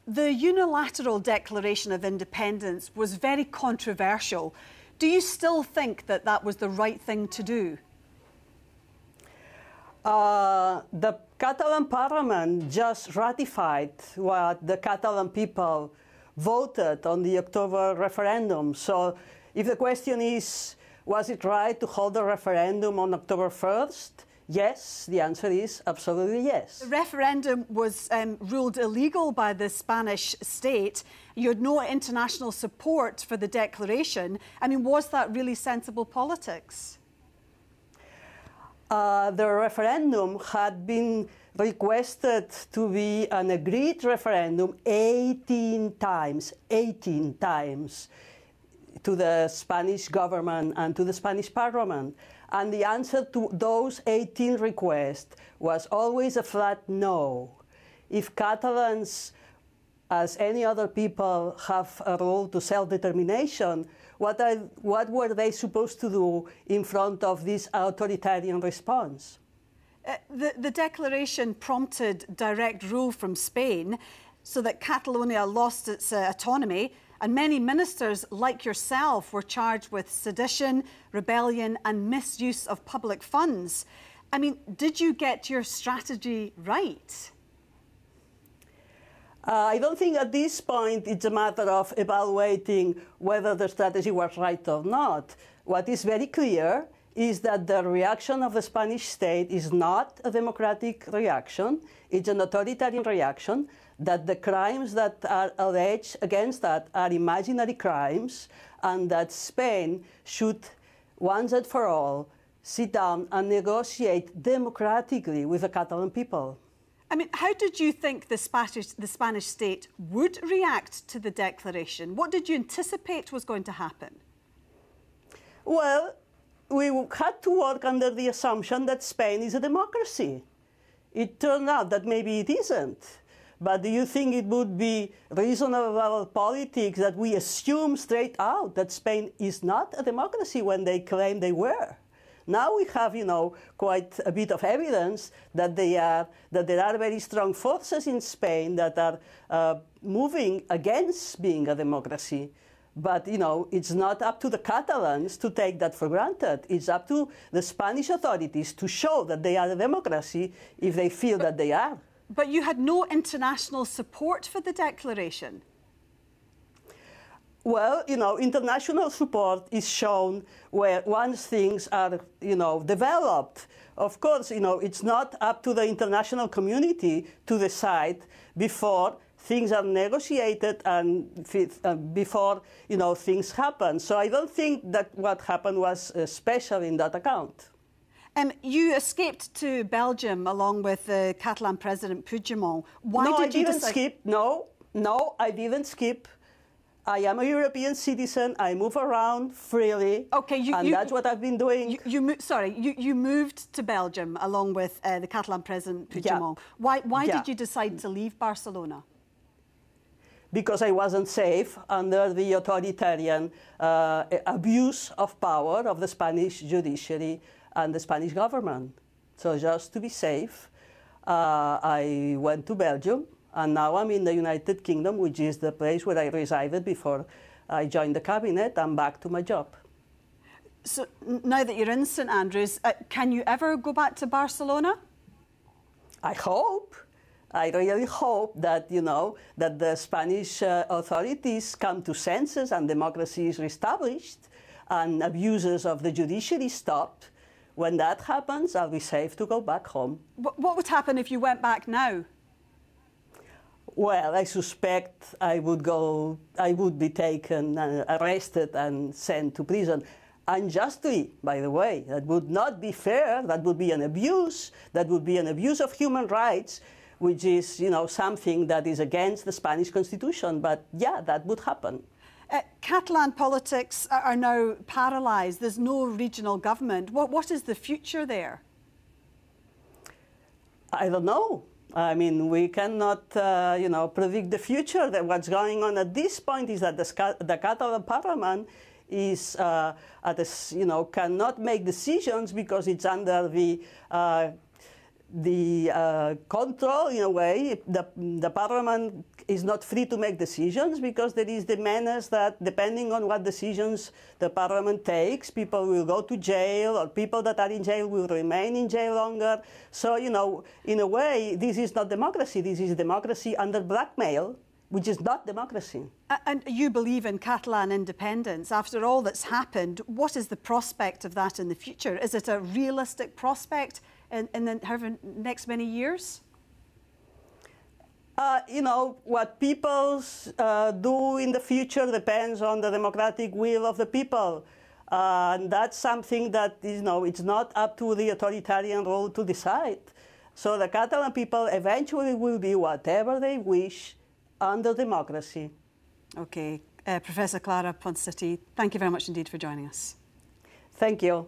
The unilateral declaration of independence was very controversial. Do you still think that that was the right thing to do? The Catalan Parliament just ratified what the Catalan people voted on the October referendum. So if the question is, was it right to hold a referendum on October 1st? Yes, the answer is absolutely yes. The referendum was ruled illegal by the Spanish state. You had no international support for the declaration. I mean, was that really sensible politics? The referendum had been requested to be an agreed referendum 18 times to the Spanish government and to the Spanish parliament. And the answer to those 18 requests was always a flat no. If Catalans, as any other people, have a right to self-determination, what were they supposed to do in front of this authoritarian response? The declaration prompted direct rule from Spain so that Catalonia lost its autonomy, and many ministers, like yourself, were charged with sedition, rebellion and misuse of public funds. I mean, did you get your strategy right? I don't think at this point it's a matter of evaluating whether the strategy was right or not. What is very clear is that the reaction of the Spanish state is not a democratic reaction, it's an authoritarian reaction, that the crimes that are alleged against that are imaginary crimes, and that Spain should, once and for all, sit down and negotiate democratically with the Catalan people. I mean, how did you think the Spanish state would react to the declaration? What did you anticipate was going to happen? Well, we had to work under the assumption that Spain is a democracy. It turned out that maybe it isn't. But do you think it would be reasonable politics that we assume straight out that Spain is not a democracy when they claim they were? Now we have, quite a bit of evidence that there are very strong forces in Spain that are moving against being a democracy. But, it's not up to the Catalans to take that for granted. It's up to the Spanish authorities to show that they are a democracy if they feel that they are. But you had no international support for the declaration. Well, international support is shown where once things are, developed. Of course, it's not up to the international community to decide before things are negotiated and before, things happen. So I don't think that what happened was special in that account. You escaped to Belgium along with the Catalan President Puigdemont. Why did you decide? Skip. No, I didn't skip. I am a European citizen. I move around freely. Okay, and that's what I've been doing. You moved to Belgium along with the Catalan President Puigdemont. Yeah. Why did you decide to leave Barcelona? Because I wasn't safe under the authoritarian abuse of power of the Spanish judiciary and the Spanish government. So just to be safe, I went to Belgium, and now I'm in the United Kingdom, which is the place where I resided before I joined the cabinet. I'm back to my job. So now that you're in St Andrews, can you ever go back to Barcelona? I hope. I really hope that, that the Spanish authorities come to senses and democracy is reestablished and abuses of the judiciary stopped. When that happens, I'll be safe to go back home. What would happen if you went back now? Well, I suspect I would be taken, arrested and sent to prison. Unjustly, by the way. That would not be fair. That would be an abuse. That would be an abuse of human rights, which is, something that is against the Spanish Constitution. But yeah, that would happen. Catalan politics are now paralysed. There's no regional government. What is the future there? I don't know. I mean, we cannot, predict the future. What's going on at this point is that the Catalan Parliament is, cannot make decisions because it's under the control, in a way. The parliament is not free to make decisions because there is the menace that depending on what decisions the parliament takes, people will go to jail, or people that are in jail will remain in jail longer. So, you know, in a way, this is not democracy. This is democracy under blackmail, which is not democracy. And you believe in Catalan independence. After all that's happened, what is the prospect of that in the future? Is it a realistic prospect in the next many years? You know, what people do in the future depends on the democratic will of the people. And that's something that, you know, it's not up to the authoritarian rule to decide. So the Catalan people eventually will be whatever they wish under democracy. Okay. Professor Clara Ponsati, thank you very much indeed for joining us. Thank you.